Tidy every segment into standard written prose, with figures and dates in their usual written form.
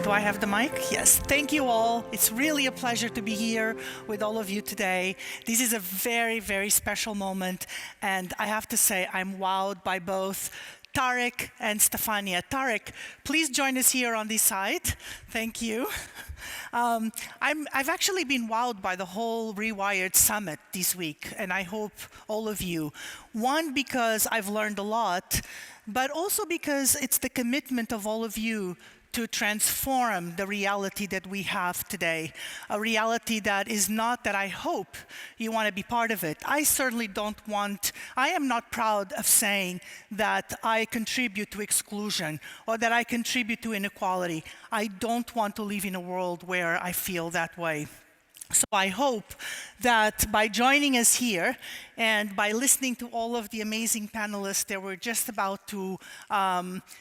Do I have the mic? Yes. Thank you all. It's really a pleasure to be here with all of you today. This is a very, very special moment, and I have to say I'm wowed by both Tariq and Stefania. Tariq, please join us here on this side. Thank you. I've actually been wowed by the whole RewirEd Summit this week, and I hope all of you. One, because I've learned a lot, but also because it's the commitment of all of you to transform the reality that we have today. A reality that is not that I hope you want to be part of it. I certainly don't want, I am not proud of saying that I contribute to exclusion or that I contribute to inequality. I don't want to live in a world where I feel that way. So I hope that by joining us here and by listening to all of the amazing panelists that we're just about to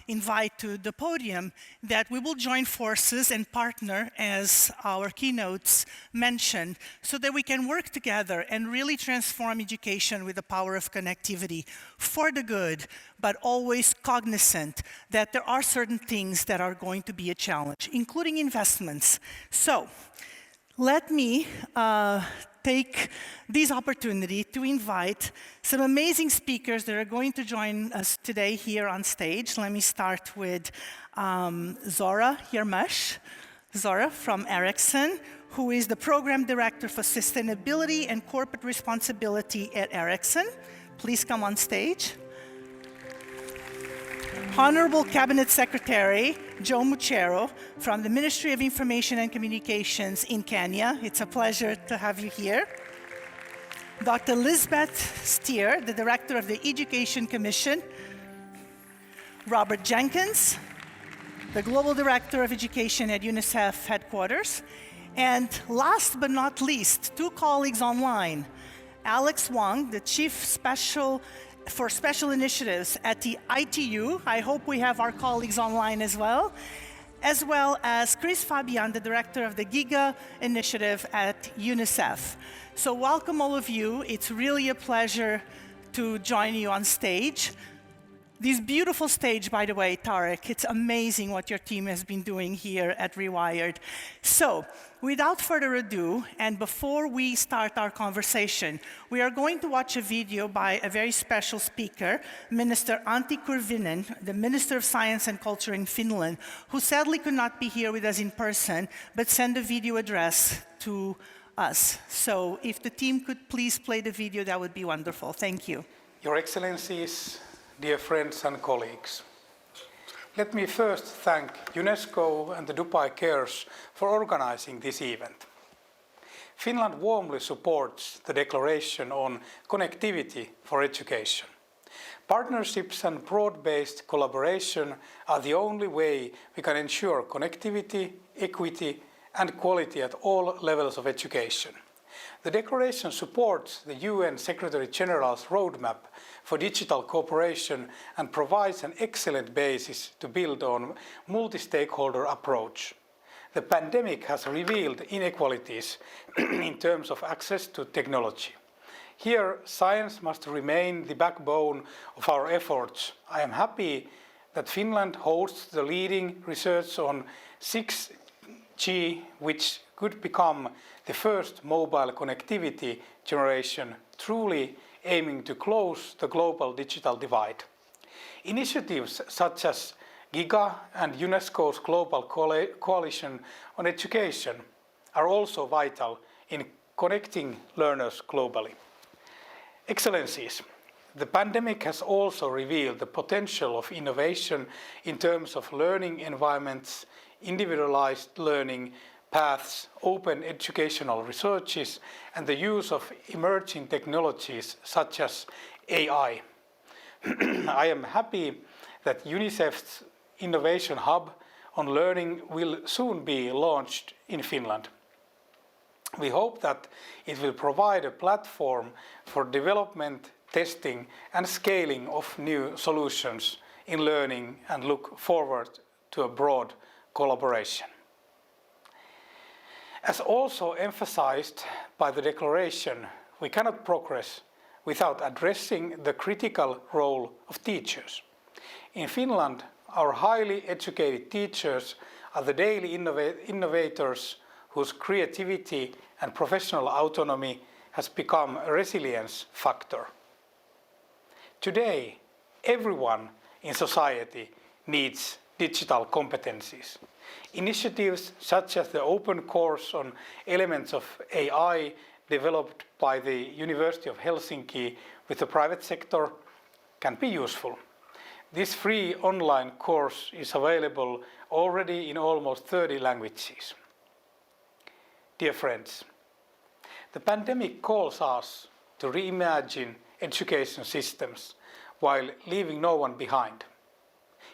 invite to the podium, that we will join forces and partner, as our keynotes mentioned, so that we can work together and really transform education with the power of connectivity for the good, but always cognizant that there are certain things that are going to be a challenge, including investments. So, let me take this opportunity to invite some amazing speakers that are going to join us today here on stage. Let me start with Zohra Yermeche. Zohra from Ericsson, who is the Program Director for Sustainability and Corporate Responsibility at Ericsson. Please come on stage. Honorable Cabinet Secretary Joe Mucheru from the Ministry of Information and Communications in Kenya. It's a pleasure to have you here. Dr. Liesbet Steer, the Director of the Education Commission. Robert Jenkins, the Global Director of Education at UNICEF headquarters. And last but not least, two colleagues online. Alex Wong, the Chief for Special Initiatives at the ITU. I hope we have our colleagues online as well as Chris Fabian, the Director of the GIGA initiative at UNICEF. So welcome all of you. It's really a pleasure to join you on stage. This beautiful stage, by the way, Tariq, it's amazing what your team has been doing here at RewirEd. So, without further ado, and before we start our conversation, we are going to watch a video by a very special speaker, Minister Antti Kurvinen, the Minister of Science and Culture in Finland, who sadly could not be here with us in person, but sent a video address to us. So, if the team could please play the video, that would be wonderful. Thank you. Your Excellencies, dear friends and colleagues, let me first thank UNESCO and the Dubai Cares for organizing this event. Finland warmly supports the Declaration on Connectivity for Education. Partnerships and broad-based collaboration are the only way we can ensure connectivity, equity, and quality at all levels of education. The Declaration supports the UN Secretary-General's roadmap for digital cooperation and provides an excellent basis to build on multi-stakeholder approach. The pandemic has revealed inequalities in terms of access to technology. Here, science must remain the backbone of our efforts. I am happy that Finland hosts the leading research on 6G, which could become the first mobile connectivity generation, truly aiming to close the global digital divide. Initiatives such as GIGA and UNESCO's Global Coalition on Education are also vital in connecting learners globally. Excellencies, the pandemic has also revealed the potential of innovation in terms of learning environments, individualized learning paths, open educational researches, and the use of emerging technologies such as AI. I am happy that UNICEF's Innovation Hub on Learning will soon be launched in Finland. We hope that it will provide a platform for development, testing, and scaling of new solutions in learning and look forward to a broad collaboration. As also emphasized by the Declaration, we cannot progress without addressing the critical role of teachers. In Finland, our highly educated teachers are the daily innovators whose creativity and professional autonomy has become a resilience factor. Today, everyone in society needs digital competencies. Initiatives such as the open course on elements of AI developed by the University of Helsinki with the private sector can be useful. This free online course is available already in almost 30 languages. Dear friends, the pandemic calls us to reimagine education systems while leaving no one behind.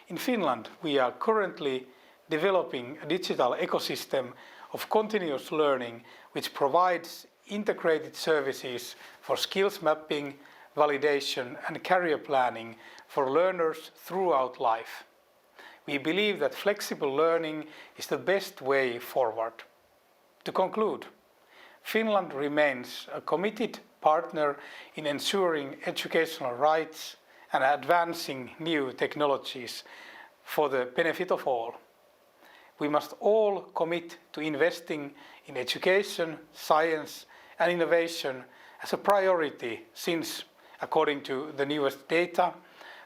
In Finland, we are currently developing a digital ecosystem of continuous learning which provides integrated services for skills mapping, validation and career planning for learners throughout life. We believe that flexible learning is the best way forward. To conclude, Finland remains a committed partner in ensuring educational rights and advancing new technologies for the benefit of all. We must all commit to investing in education, science and innovation as a priority since, according to the newest data,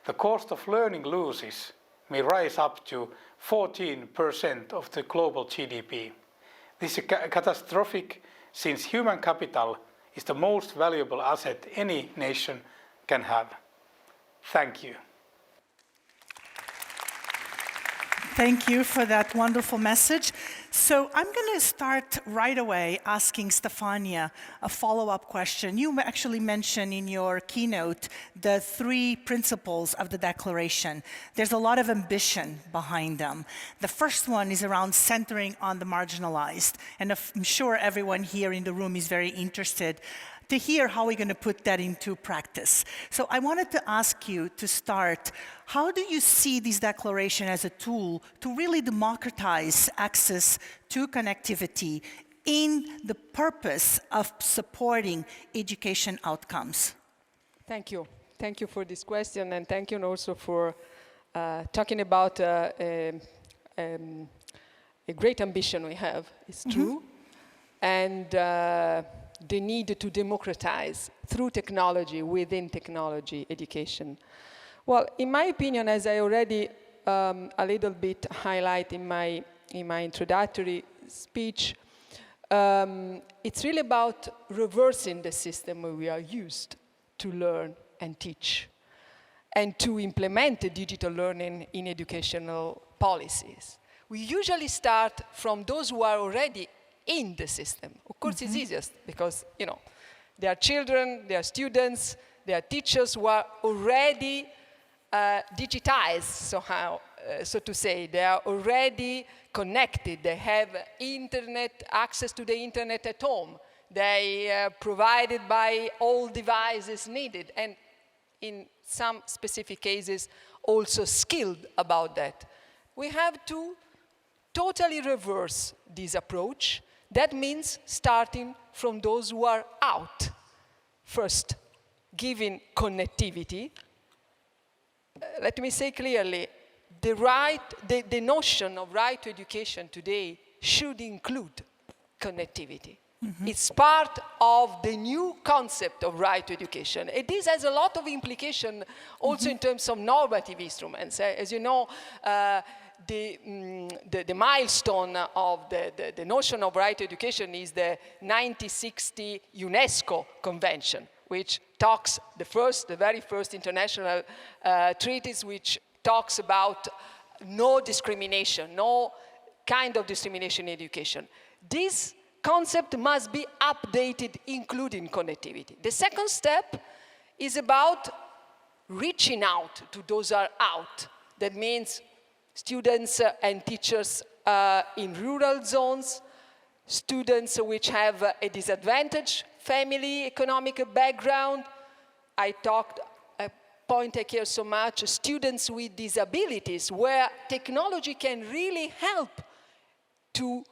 the cost of learning losses may rise up to 14% of the global GDP. This is catastrophic since human capital is the most valuable asset any nation can have. Thank you. Thank you for that wonderful message. So I'm going to start right away asking Stefania a follow-up question. You actually mentioned in your keynote the 3 principles of the declaration. There's a lot of ambition behind them. The first one is around centering on the marginalized. And I'm sure everyone here in the room is very interested to hear how we're going to put that into practice. So I wanted to ask you to start, how do you see this declaration as a tool to really democratize access to connectivity in the purpose of supporting education outcomes? Thank you. Thank you for this question, and thank you also for talking about a great ambition we have. It's true. And the need to democratize through technology, within technology, education. Well, in my opinion, as I already a little bit highlight in my introductory speech, it's really about reversing the system where we are used to learn and teach, and to implement the digital learning in educational policies. We usually start from those who are already in the system. Of course, it's easiest because, you know, there are children, there are students, there are teachers who are already digitized, so to say. They are already connected. They have internet, access to the internet at home. They are provided by all devices needed, and in some specific cases, also skilled about that. We have to totally reverse this approach. That means starting from those who are out. First, giving connectivity. Let me say clearly, the notion of right to education today should include connectivity. It's part of the new concept of right to education. This has a lot of implication also in terms of normative instruments. As you know, the milestone of the notion of right to education is the 1960 UNESCO Convention, which talks, the very first international treatise which talks about no discrimination, no kind of discrimination in education. This concept must be updated, including connectivity. The second step is about reaching out to those who are out. That means students and teachers in rural zones, students which have a disadvantaged family, economic background. I point I care so much, students with disabilities, where technology can really help to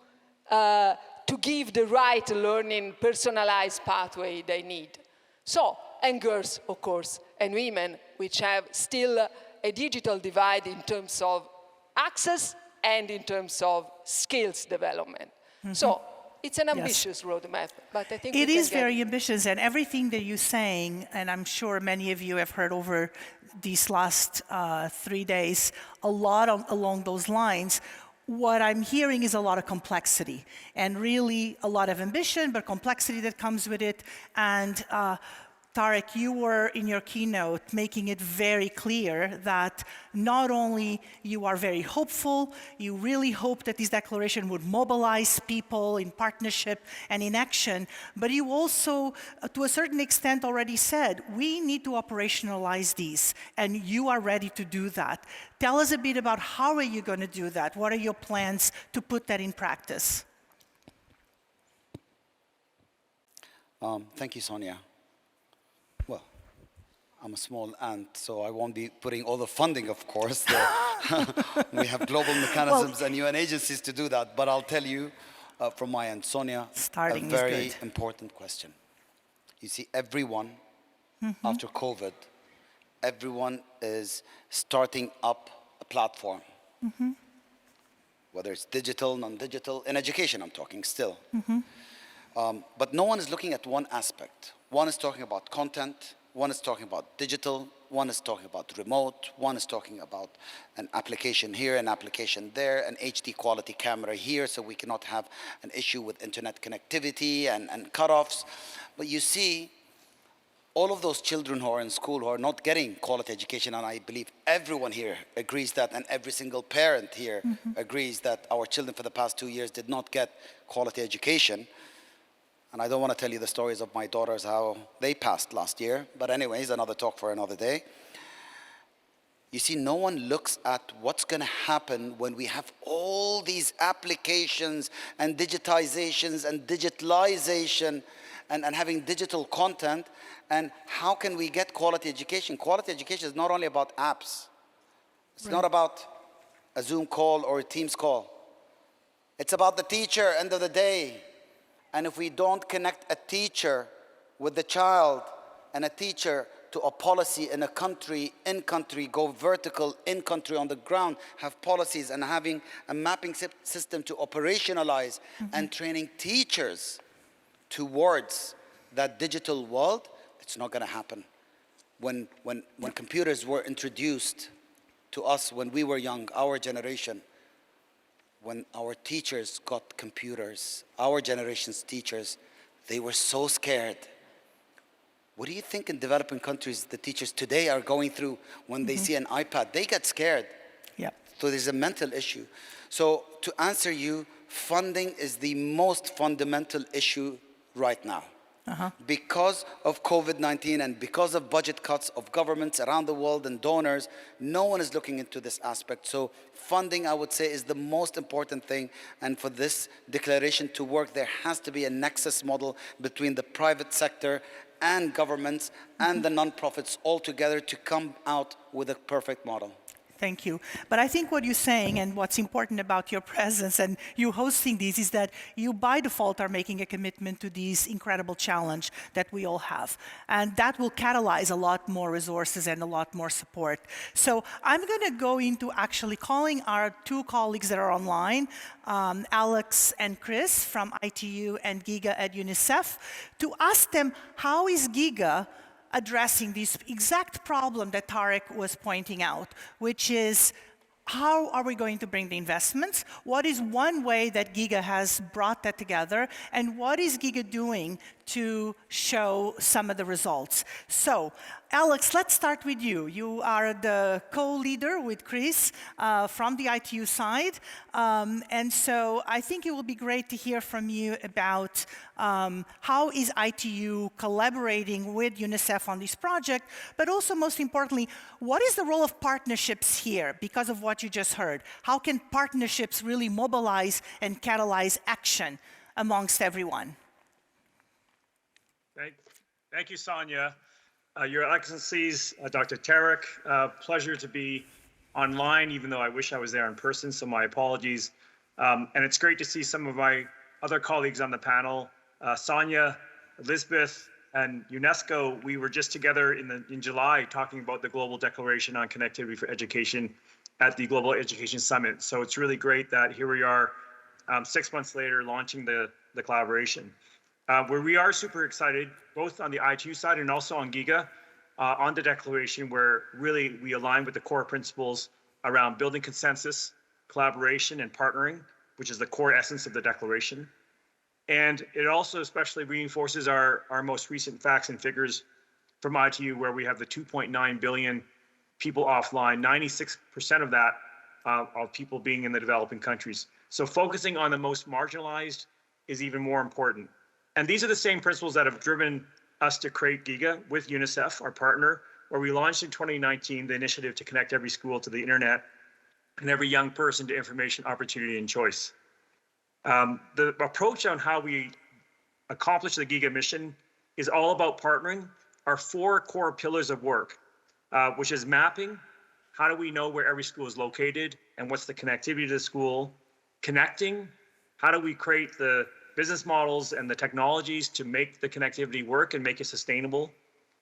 give the right learning, personalized pathway they need. So, and girls, of course, and women, which have still a digital divide in terms of access and in terms of skills development. So it's an ambitious roadmap, but I think it is very ambitious, and everything that you're saying, and I'm sure many of you have heard over these last 3 days, a lot along those lines. What I'm hearing is a lot of complexity, and really a lot of ambition, but complexity that comes with it. And Tariq, you were in your keynote making it very clear that not only you are very hopeful, you really hope that this declaration would mobilize people in partnership and in action, but you also, to a certain extent, already said, we need to operationalize these, and you are ready to do that. Tell us a bit about how are you going to do that? What are your plans to put that in practice? Thank you, Sonia. Well, I'm a small ant, so I won't be putting all the funding, of course. We have global mechanisms and UN agencies to do that, but I'll tell you from my end, Sonia, a very important question. You see, everyone, after COVID, everyone is starting up a platform, whether it's digital, non-digital, in education I'm talking still. But no one is looking at one aspect. One is talking about content, one is talking about digital, one is talking about remote, one is talking about an application here, an application there, an HD quality camera here, so we cannot have an issue with internet connectivity and cutoffs. But you see, all of those children who are in school who are not getting quality education, and I believe everyone here agrees that, and every single parent here agrees that our children for the past 2 years did not get quality education. And I don't want to tell you the stories of my daughters, how they passed last year. But anyways, another talk for another day. You see, no one looks at what's going to happen when we have all these applications and digitizations and digitalization and having digital content. And how can we get quality education? Quality education is not only about apps. It's not about a Zoom call or a Teams call. It's about the teacher, end of the day. And if we don't connect a teacher with the child and a teacher to a policy in a country, in country, go vertical, in country, on the ground, have policies and having a mapping system to operationalize and training teachers towards that digital world, it's not going to happen. When computers were introduced to us when we were young, our generation, when our teachers got computers, our generation's teachers, they were so scared. What do you think in developing countries the teachers today are going through when they see an iPad? They get scared. Yeah. So there's a mental issue. So to answer you, funding is the most fundamental issue right now. Because of COVID-19 and because of budget cuts of governments around the world and donors, no one is looking into this aspect. So funding, I would say, is the most important thing. And for this declaration to work, there has to be a nexus model between the private sector and governments and the nonprofits all together to come out with a perfect model. Thank you. But I think what you're saying and what's important about your presence and you hosting these is that you by default are making a commitment to this incredible challenge that we all have. And that will catalyze a lot more resources and a lot more support. So I'm going to go into actually calling our two colleagues that are online, Alex and Chris from ITU and GIGA at UNICEF, to ask them how is GIGA addressing this exact problem that Tariq was pointing out, which is how are we going to bring the investments? What is one way that GIGA has brought that together? And what is GIGA doing to show some of the results? So, Alex, let's start with you. You are the co-leader with Chris from the ITU side. And so I think it will be great to hear from you about how is ITU collaborating with UNICEF on this project, but also most importantly, what is the role of partnerships here because of what you just heard? How can partnerships really mobilize and catalyze action amongst everyone? Thank you, Sonia. Your Excellencies, Dr. Tariq, pleasure to be online, even though I wish I was there in person, so my apologies. And it's great to see some of my other colleagues on the panel, Sonia, Liesbet, and UNESCO, we were just together in July talking about the Global Declaration on Connectivity for Education at the Global Education Summit. So it's really great that here we are 6 months later launching the collaboration. Where we are super excited, both on the ITU side and also on GIGA, on the declaration, where really we align with the core principles around building consensus, collaboration, and partnering, which is the core essence of the declaration. And it also especially reinforces our most recent facts and figures from ITU, where we have the 2.9 billion people offline, 96% of that of people being in the developing countries. So focusing on the most marginalized is even more important. And these are the same principles that have driven us to create GIGA with UNICEF, our partner, where we launched in 2019 the initiative to connect every school to the internet and every young person to information, opportunity, and choice. The approach on how we accomplish the GIGA mission is all about partnering our 4 core pillars of work, which is mapping. How do we know where every school is located and what's the connectivity to the school? Connecting. How do we create the business models and the technologies to make the connectivity work and make it sustainable?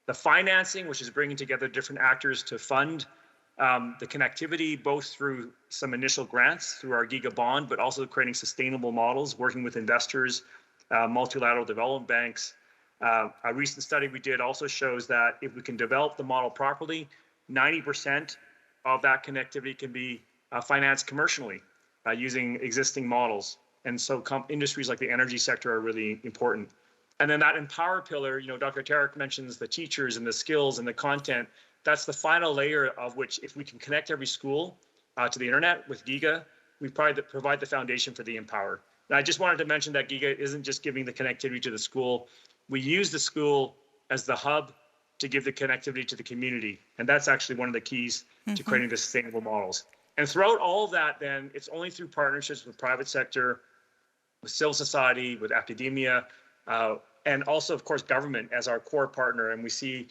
The financing, which is bringing together different actors to fund the connectivity, both through some initial grants through our GIGA bond, but also creating sustainable models, working with investors, multilateral development banks. A recent study we did also shows that if we can develop the model properly, 90% of that connectivity can be financed commercially using existing models. And so industries like the energy sector are really important. And then that empower pillar, Dr. Tariq mentions the teachers and the skills and the content. That's the final layer of which, if we can connect every school to the internet with GIGA, we provide the foundation for the empower. And I just wanted to mention that GIGA isn't just giving the connectivity to the school. We use the school as the hub to give the connectivity to the community. And that's actually one of the keys to creating the sustainable models. And throughout all of that, then, it's only through partnerships with private sector, with civil society, with academia, and also, of course, government as our core partner. And we see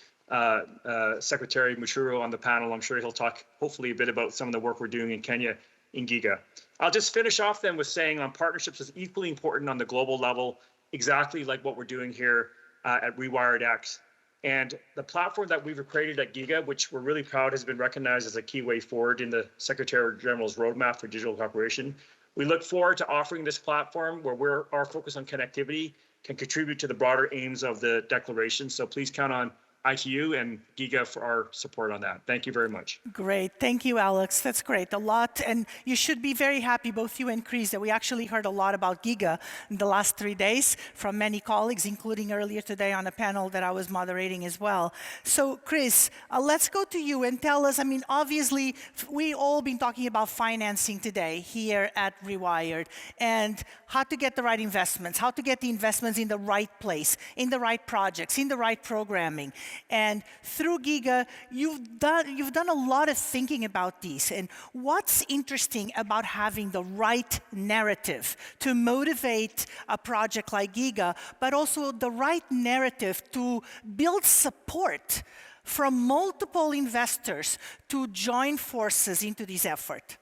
Secretary Mucheru on the panel. I'm sure he'll talk, hopefully, a bit about some of the work we're doing in Kenya in GIGA. I'll just finish off then with saying on partnerships is equally important on the global level, exactly like what we're doing here at RewirEd. And the platform that we've created at GIGA, which we're really proud has been recognized as a key way forward in the Secretary General's roadmap for digital cooperation. We look forward to offering this platform where our focus on connectivity can contribute to the broader aims of the declaration. So please count on ITU and GIGA for our support on that. Thank you very much. Great. Thank you, Alex. That's great. A lot. And you should be very happy, both you and Chris, that we actually heard a lot about GIGA in the last 3 days from many colleagues, including earlier today on a panel that I was moderating as well. So, Chris, let's go to you and tell us, obviously, we all been talking about financing today here at RewirEd and how to get the right investments, how to get the investments in the right place, in the right projects, in the right programming. And through GIGA, you've done a lot of thinking about these. And what's interesting about having the right narrative to motivate a project like GIGA, but also the right narrative to build support from multiple investors to join forces into this effort?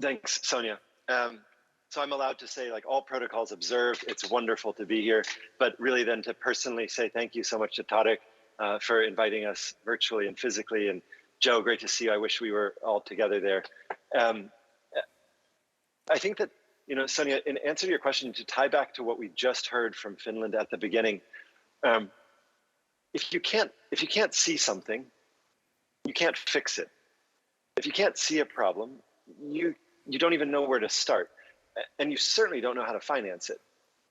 Thanks, Sonia. So I'm allowed to say, like, all protocols observed. It's wonderful to be here, but really then to personally say thank you so much to Tariq for inviting us virtually and physically. And Joe, great to see you. I wish we were all together there. I think that, Sonia, in answer to your question, to tie back to what we just heard from Finland at the beginning, if you can't see something, you can't fix it. If you can't see a problem, you don't even know where to start. And you certainly don't know how to finance it.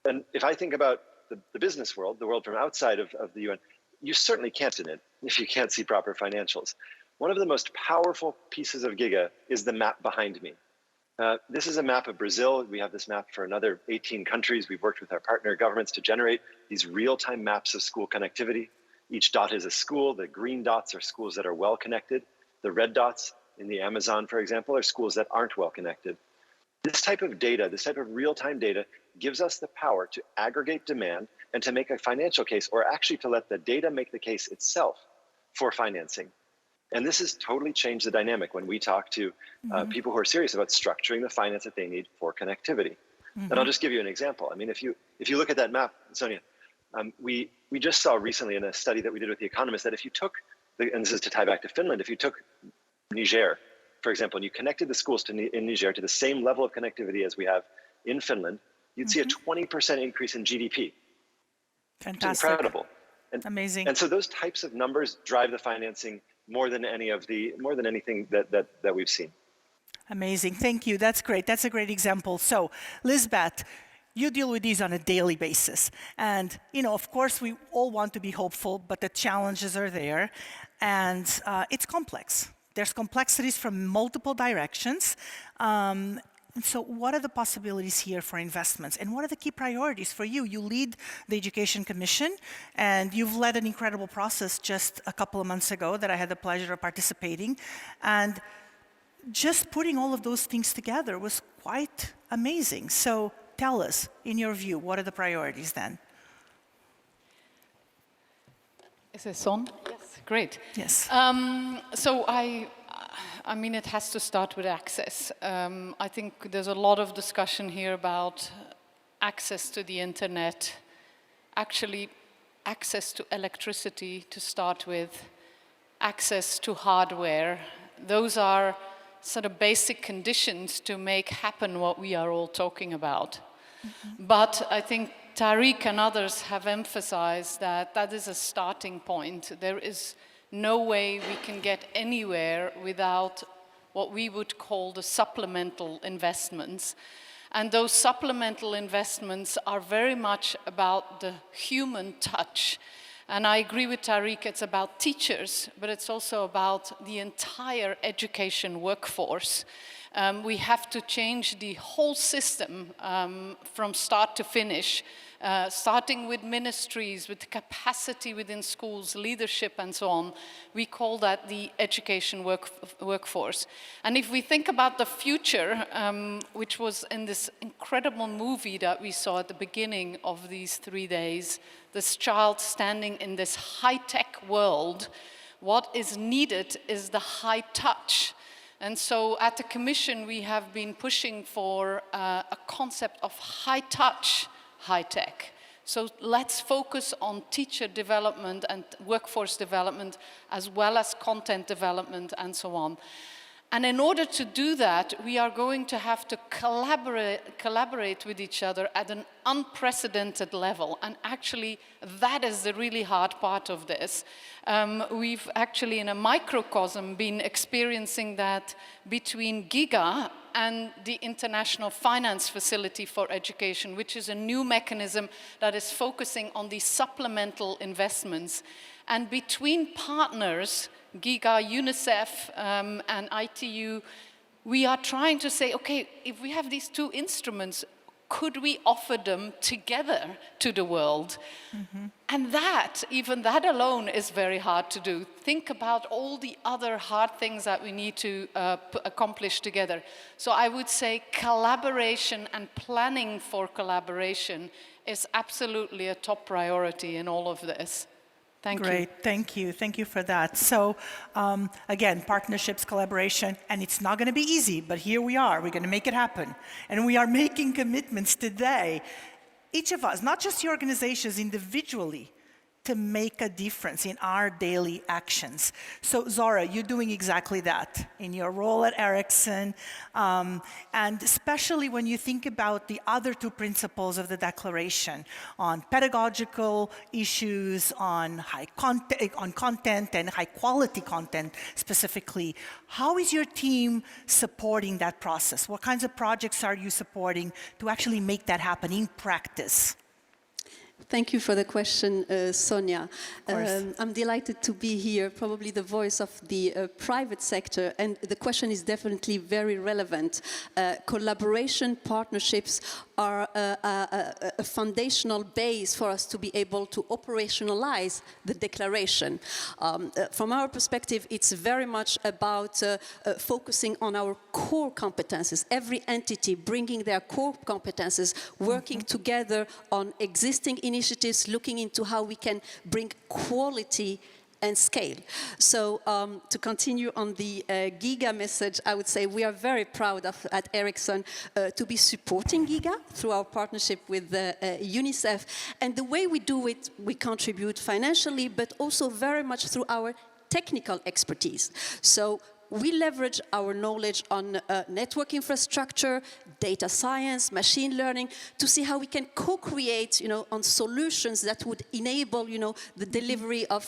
And if I think about the business world, the world from outside of the UN, you certainly can't in it if you can't see proper financials. One of the most powerful pieces of GIGA is the map behind me. This is a map of Brazil. We have this map for another 18 countries. We've worked with our partner governments to generate these real-time maps of school connectivity. Each dot is a school. The green dots are schools that are well connected. The red dots in the Amazon, for example, are schools that aren't well connected. This type of data, this type of real-time data, gives us the power to aggregate demand and to make a financial case, or actually to let the data make the case itself for financing. And this has totally changed the dynamic when we talk to people who are serious about structuring the finance that they need for connectivity. And I'll just give you an example. I mean, if you look at that map, Sonia, we just saw recently in a study that we did with The Economist that if you took, and this is to tie back to Finland, if you took Niger, for example, and you connected the schools in Niger to the same level of connectivity as we have in Finland, you'd see a 20% increase in GDP. Fantastic. It's incredible. Amazing. And so those types of numbers drive the financing more than anything that we've seen. Amazing. Thank you. That's great. That's a great example. So, Liesbet, you deal with these on a daily basis. And, of course, we all want to be hopeful, but the challenges are there. And it's complex. There's complexities from multiple directions. And so what are the possibilities here for investments? And what are the key priorities for you? You lead the Education Commission, and you've led an incredible process just a couple of months ago that I had the pleasure of participating. And just putting all of those things together was quite amazing. So tell us, in your view, what are the priorities then? Is this on? Yes, great. Yes. So I mean, it has to start with access. I think there's a lot of discussion here about access to the internet, actually access to electricity to start with, access to hardware. Those are sort of basic conditions to make happen what we are all talking about. But I think Tariq and others have emphasized that that is a starting point. There is no way we can get anywhere without what we would call the supplemental investments. And those supplemental investments are very much about the human touch. And I agree with Tariq, it's about teachers, but it's also about the entire education workforce. We have to change the whole system from start to finish, starting with ministries, with capacity within schools, leadership and so on. We call that the education workforce. And if we think about the future, which was in this incredible movie that we saw at the beginning of these 3 days, this child standing in this high-tech world, what is needed is the high touch. And so at the Commission, we have been pushing for a concept of high touch, high tech. So let's focus on teacher development and workforce development, as well as content development and so on. And in order to do that, we are going to have to collaborate with each other at an unprecedented level. And actually, that is the really hard part of this. We've actually, in a microcosm, been experiencing that between GIGA and the International Finance Facility for Education, which is a new mechanism that is focusing on these supplemental investments. And between partners, GIGA, UNICEF, and ITU, we are trying to say, okay, if we have these two instruments, could we offer them together to the world? And that, even that alone, is very hard to do. Think about all the other hard things that we need to accomplish together. So I would say collaboration and planning for collaboration is absolutely a top priority in all of this. Thank you. Great, thank you. Thank you for that. So, again, partnerships, collaboration, and it's not going to be easy, but here we are. We're going to make it happen. And we are making commitments today, each of us, not just the organizations individually, to make a difference in our daily actions. So, Zohra, you're doing exactly that in your role at Ericsson, and especially when you think about the other two principles of the Declaration on pedagogical issues, on content and high-quality content specifically. How is your team supporting that process? What kinds of projects are you supporting to actually make that happen in practice? Thank you for the question, Sonia. I'm delighted to be here, probably the voice of the private sector, and the question is definitely very relevant. Collaboration, partnerships are a foundational base for us to be able to operationalize the declaration. From our perspective, it's very much about focusing on our core competences, every entity bringing their core competences, working together on existing initiatives, looking into how we can bring quality and scale. So to continue on the GIGA message, I would say we are very proud of, at Ericsson, to be supporting GIGA through our partnership with UNICEF. And the way we do it, we contribute financially, but also very much through our technical expertise. So we leverage our knowledge on network infrastructure, data science, machine learning, to see how we can co-create, on solutions that would enable, the delivery of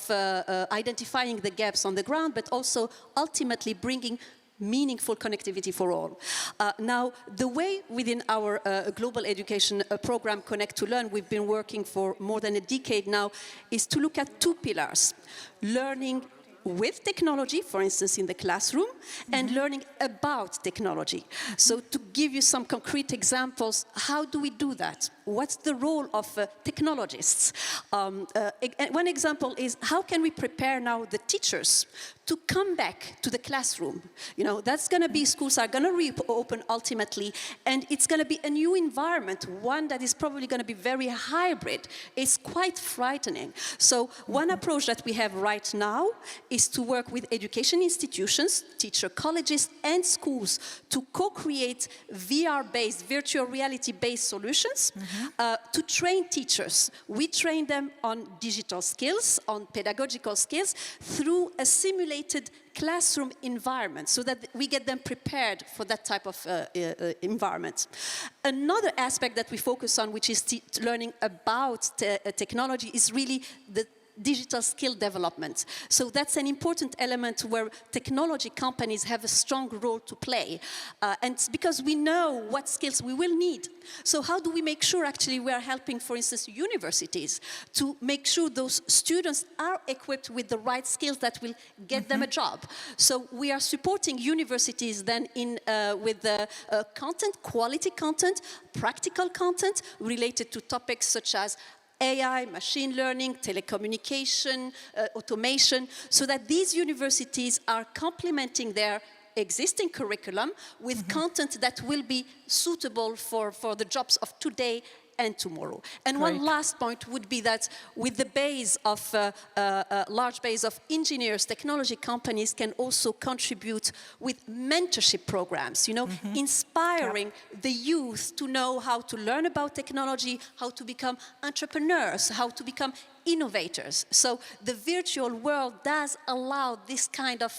identifying the gaps on the ground, but also ultimately bringing meaningful connectivity for all. Now, the way within our global education program, Connect to Learn, we've been working for more than a decade now, is to look at two pillars: learning with technology, for instance, in the classroom, and learning about technology. So to give you some concrete examples, how do we do that? What's the role of technologists? One example is, how can we prepare now the teachers to come back to the classroom? That's going to be, schools are going to reopen ultimately, and it's going to be a new environment, one that is probably going to be very hybrid. It's quite frightening. So one approach that we have right now is to work with education institutions, teacher colleges, and schools to co-create VR-based, virtual reality-based solutions to train teachers. We train them on digital skills, on pedagogical skills, through a simulated classroom environment, so that we get them prepared for that type of environment. Another aspect that we focus on, which is learning about technology, is really the digital skill development. So that's an important element where technology companies have a strong role to play. And it's because we know what skills we will need. So how do we make sure actually we are helping, for instance, universities to make sure those students are equipped with the right skills that will get them a job? So we are supporting universities then with the content, quality content, practical content related to topics such as AI, machine learning, telecommunication, automation, so that these universities are complementing their existing curriculum with content that will be suitable for the jobs of today and tomorrow. And Great. One last point would be that with the base of large base of engineers, technology companies can also contribute with mentorship programs, inspiring the youth to know how to learn about technology, how to become entrepreneurs, how to become innovators. So the virtual world does allow this kind of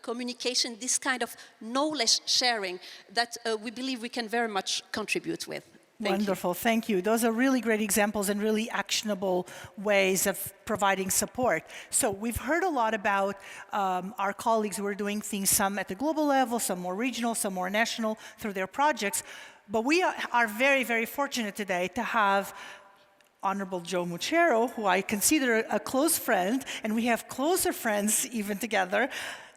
communication, this kind of knowledge sharing that we believe we can very much contribute with. Wonderful, thank you. Those are really great examples and really actionable ways of providing support. So we've heard a lot about our colleagues who are doing things, some at the global level, some more regional, some more national, through their projects. But we are very, very fortunate today to have Honorable Joe Mucheru, who I consider a close friend, and we have closer friends even together.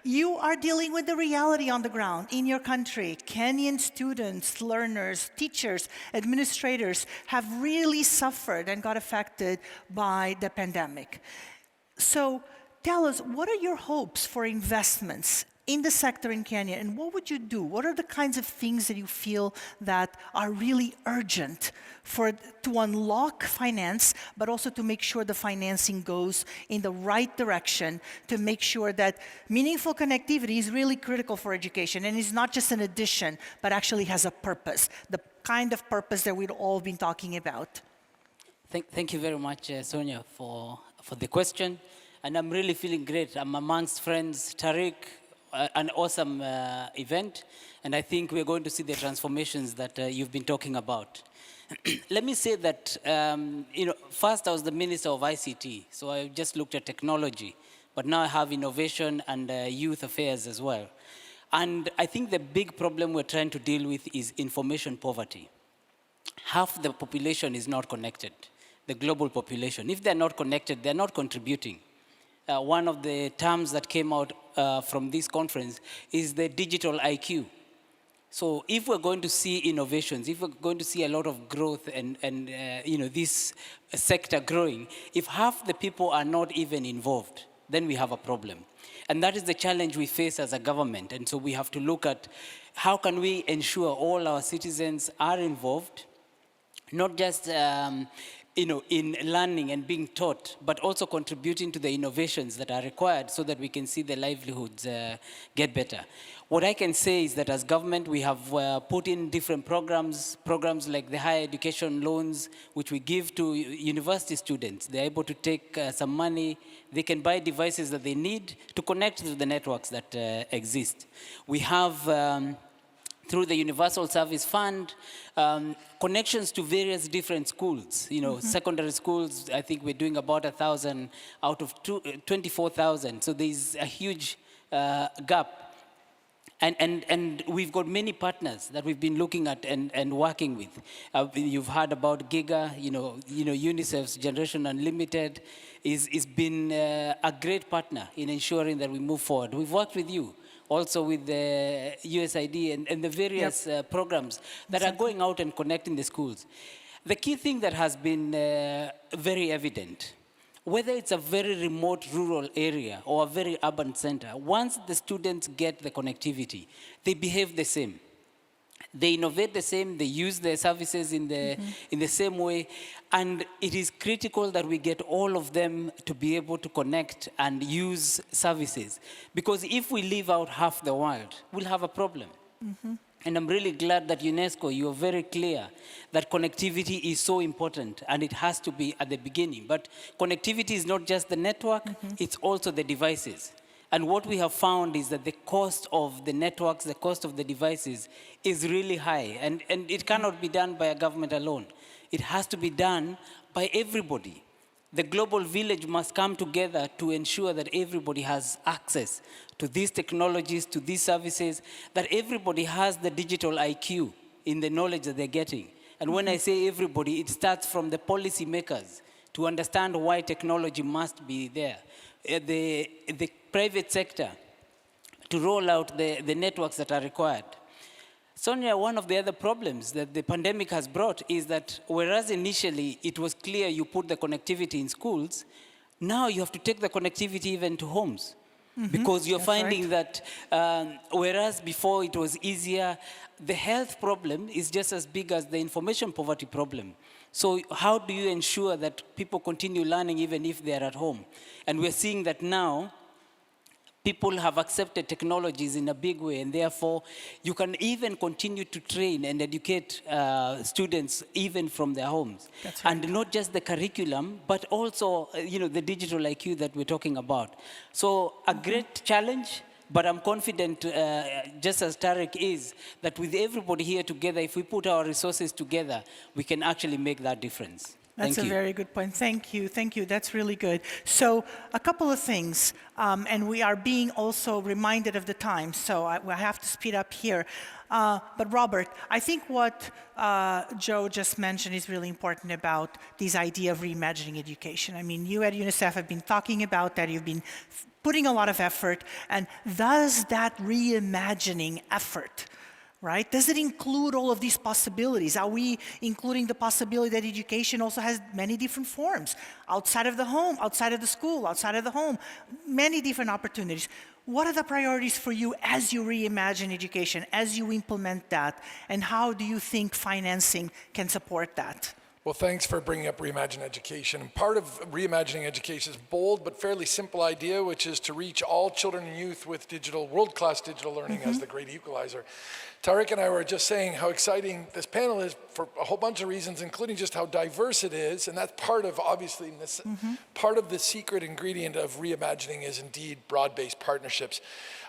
You are dealing with the reality on the ground in your country. Kenyan students, learners, teachers, administrators have really suffered and got affected by the pandemic. So tell us, what are your hopes for investments in the sector in Kenya, and what would you do? What are the kinds of things that you feel that are really urgent to unlock finance, but also to make sure the financing goes in the right direction, to make sure that meaningful connectivity is really critical for education and is not just an addition, but actually has a purpose, the kind of purpose that we've all been talking about? Thank you very much, Sonia, for the question. And I'm really feeling great. I'm amongst friends. Tariq, an awesome event, and I think we're going to see the transformations that you've been talking about. Let me say that, first I was the Minister of ICT, so I just looked at technology, but now I have innovation and youth affairs as well. And I think the big problem we're trying to deal with is information poverty. Half the population is not connected, the global population. If they're not connected, they're not contributing. One of the terms that came out from this conference is the digital IQ. So if we're going to see innovations, if we're going to see a lot of growth and this sector growing, if half the people are not even involved, then we have a problem. And that is the challenge we face as a government. And so we have to look at how can we ensure all our citizens are involved, not just in learning and being taught, but also contributing to the innovations that are required so that we can see the livelihoods get better. What I can say is that as government, we have put in different programs like the higher education loans, which we give to university students. They're able to take some money, they can buy devices that they need to connect to the networks that exist. We have, through the Universal Service Fund, connections to various different schools. Secondary schools, I think we're doing about 1,000 out of 24,000. So there's a huge gap. And we've got many partners that we've been looking at and working with. You've heard about GIGA, UNICEF's Generation Unlimited is been a great partner in ensuring that we move forward. We've worked with you, also with the USAID and the various programs that are going out and connecting the schools. The key thing that has been very evident, whether it's a very remote rural area or a very urban center, once the students get the connectivity, they behave the same. They innovate the same, they use the services in the same way, and it is critical that we get all of them to be able to connect and use services. Because if we leave out half the world, we'll have a problem. And I'm really glad that UNESCO, you are very clear that connectivity is so important and it has to be at the beginning. But connectivity is not just the network, it's also the devices. And what we have found is that the cost of the networks, the cost of the devices is really high. And it cannot be done by a government alone. It has to be done by everybody. The global village must come together to ensure that everybody has access to these technologies, to these services, that everybody has the digital IQ in the knowledge that they're getting. And when I say everybody, it starts from the policy makers to understand why technology must be there. The private sector to roll out the networks that are required. Sonia, one of the other problems that the pandemic has brought is that whereas initially it was clear you put the connectivity in schools, now you have to take the connectivity even to homes. Because you're finding that whereas before it was easier, the health problem is just as big as the information poverty problem. So how do you ensure that people continue learning even if they're at home? And we're seeing that now, people have accepted technologies in a big way, and therefore you can even continue to train and educate students even from their homes. That's right. And not just the curriculum, but also the digital IQ that we're talking about. So a great challenge, but I'm confident, just as Tariq is, that with everybody here together, if we put our resources together, we can actually make that difference. That's a very good point. Thank you. Thank you. That's really good. So a couple of things, and we are being also reminded of the time, so I have to speed up here. But Robert, I think what Joe just mentioned is really important about this idea of reimagining education. I mean, you at UNICEF have been talking about that. You've been putting a lot of effort. And does that reimagining effort, right? Does it include all of these possibilities? Are we including the possibility that education also has many different forms? Outside of the home, outside of the school, outside of the home, many different opportunities. What are the priorities for you as you reimagine education, as you implement that? And how do you think financing can support that? Well, thanks for bringing up Reimagine Education. And part of Reimagining Education is a bold but fairly simple idea, which is to reach all children and youth with world-class digital learning as the great equalizer. Tariq and I were just saying how exciting this panel is for a whole bunch of reasons, including just how diverse it is, and that's part of, obviously, part of the secret ingredient of reimagining is indeed broad-based partnerships.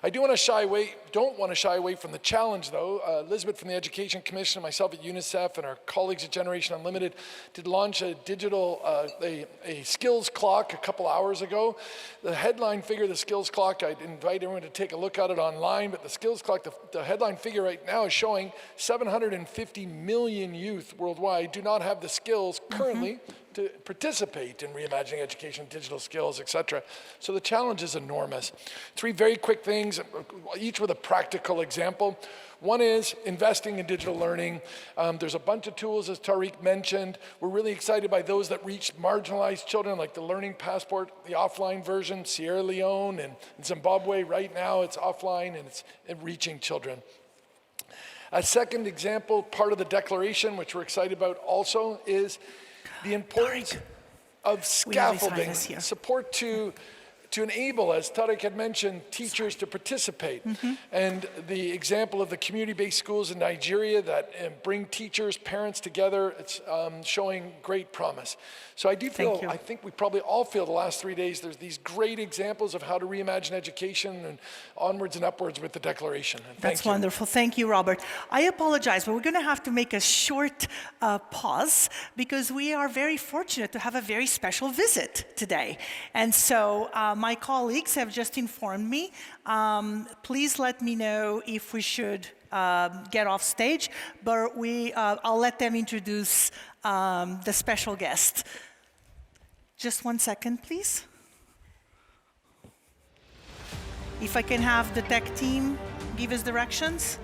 I don't want to shy away from the challenge, though. Liesbet from the Education Commission and myself at UNICEF and our colleagues at Generation Unlimited did launch a digital, a skills clock a couple hours ago. The headline figure of the skills clock, I'd invite everyone to take a look at it online, but the skills clock, the headline figure right now is showing 750 million youth worldwide do not have the skills currently to participate in reimagining education, digital skills, etc. So the challenge is enormous. 3 very quick things, each with a practical example. One is investing in digital learning. There's a bunch of tools, as Tariq mentioned. We're really excited by those that reach marginalized children, like the Learning Passport, the offline version, Sierra Leone and Zimbabwe. Right now it's offline and it's reaching children. A second example, part of the declaration, which we're excited about also, is the importance of We have his scaffolding, Highness here. support to enable, as Tariq had mentioned, teachers to participate. And the example of the community-based schools in Nigeria that bring teachers, parents together, it's showing great promise. So I do feel, I think we probably all feel the last 3 days, there's these great examples of how to reimagine education and onwards and upwards with the declaration. And That's wonderful. Thank you, Robert. I apologize, but we're going to have to make a short pause because we are very fortunate to have a very special visit today. And so my colleagues have just informed me. Please let me know if we should get off stage, but I'll let them introduce the special guest. Just 1 second, please. If I can have the tech team give us directions.